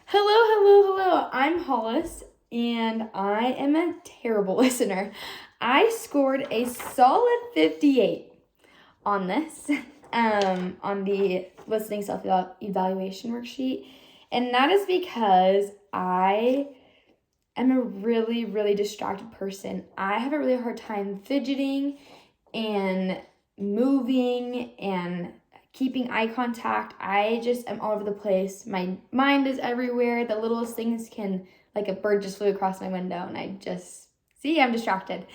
Hello. I'm Hollis, and I am a terrible listener. I scored a solid 58 on this, on the listening self evaluation worksheet. And that is because I am a really, really distracted person. I have a really hard time fidgeting and moving and keeping eye contact. I just am all over the place. My mind is everywhere. The littlest things can, like a bird just flew across my window, and I'm distracted.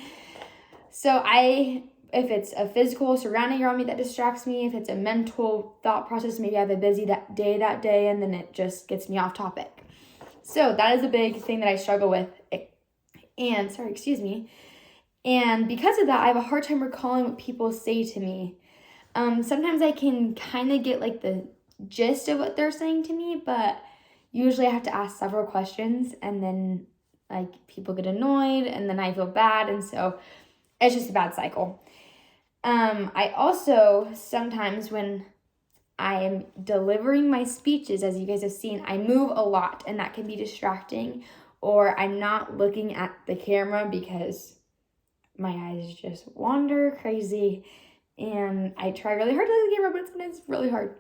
So if it's a physical surrounding around me that distracts me, if it's a mental thought process, maybe I have a busy that day, and then it just gets me off topic. So that is a big thing that I struggle with. And because of that, I have a hard time recalling what people say to me. Sometimes I can kind of get like the gist of what they're saying to me, but usually I have to ask several questions, and then like people get annoyed, and then I feel bad, and so it's just a bad cycle. I also sometimes, when I am delivering my speeches, as you guys have seen, I move a lot, and that can be distracting, or I'm not looking at the camera because my eyes just wander crazy, and I try really hard to look at the camera, but sometimes it's really hard.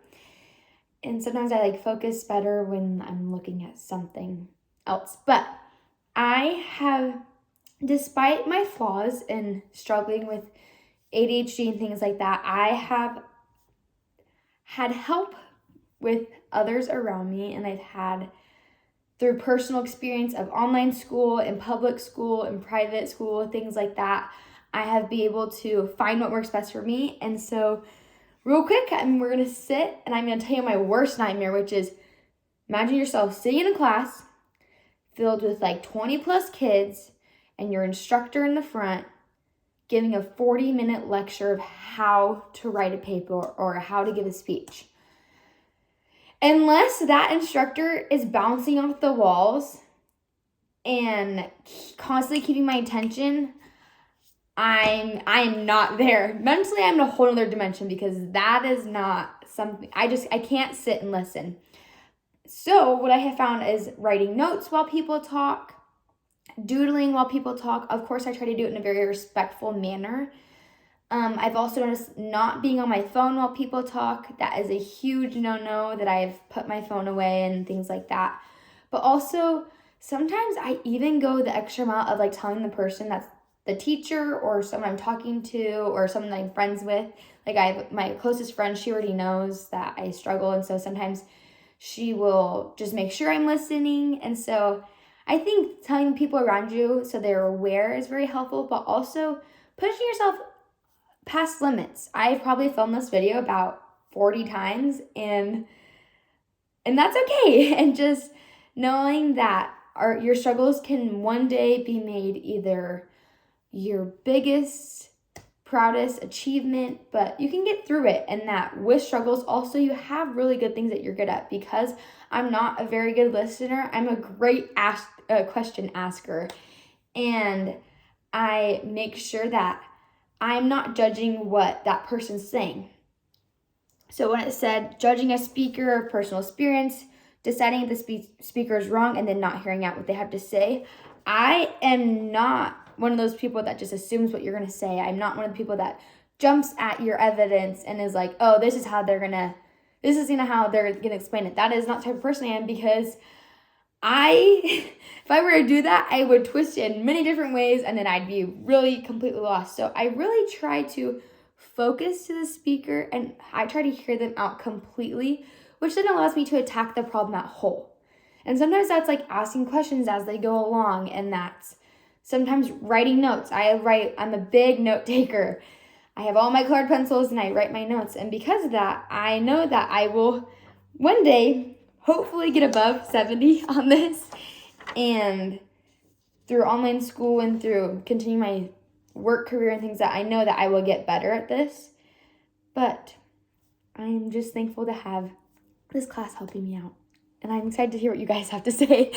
And sometimes I focus better when I'm looking at something else. But I have, despite my flaws and struggling with ADHD and things like that, I have had help with others around me, and I've had, through personal experience of online school and public school and private school, things like that, I have been able to find what works best for me. And so real quick, we're going to sit, and I'm going to tell you my worst nightmare, which is, imagine yourself sitting in a class filled with 20 plus kids, and your instructor in the front giving a 40-minute lecture of how to write a paper or how to give a speech. Unless that instructor is bouncing off the walls and constantly keeping my attention, I am not there. Mentally, I'm in a whole other dimension, because that is not something, I can't sit and listen. So what I have found is writing notes while people talk, doodling while people talk. Of course, I try to do it in a very respectful manner. I've also noticed not being on my phone while people talk. That is a huge no-no, that I've put my phone away and things like that. But also, sometimes I even go the extra mile of telling the person that's the teacher or someone I'm talking to or someone that I'm friends with. I have my closest friend, she already knows that I struggle, and so sometimes she will just make sure I'm listening. And so I think telling people around you so they're aware is very helpful, but also pushing yourself past limits. I've probably filmed this video about 40 times, and that's okay. And just knowing that your struggles can one day be made either your biggest, proudest achievement, but you can get through it. And that with struggles, also you have really good things that you're good at. Because I'm not a very good listener, I'm a great question asker, and I make sure that I'm not judging what that person's saying. So when it said judging a speaker, personal experience, deciding if the speaker is wrong, and then not hearing out what they have to say, I am not one of those people that just assumes what you're going to say. I'm not one of the people that jumps at your evidence and is like, oh, this is how they're going to explain it. That is not the type of person I am, because if I were to do that, I would twist it in many different ways, and then I'd be really completely lost. So I really try to focus to the speaker, and I try to hear them out completely, which then allows me to attack the problem at whole. And sometimes that's asking questions as they go along, and that's sometimes writing notes. I'm a big note taker. I have all my colored pencils, and I write my notes. And because of that, I know that I will one day hopefully get above 70 on this. And through online school and through continuing my work career and things, that I know that I will get better at this. But I'm just thankful to have this class helping me out. And I'm excited to hear what you guys have to say.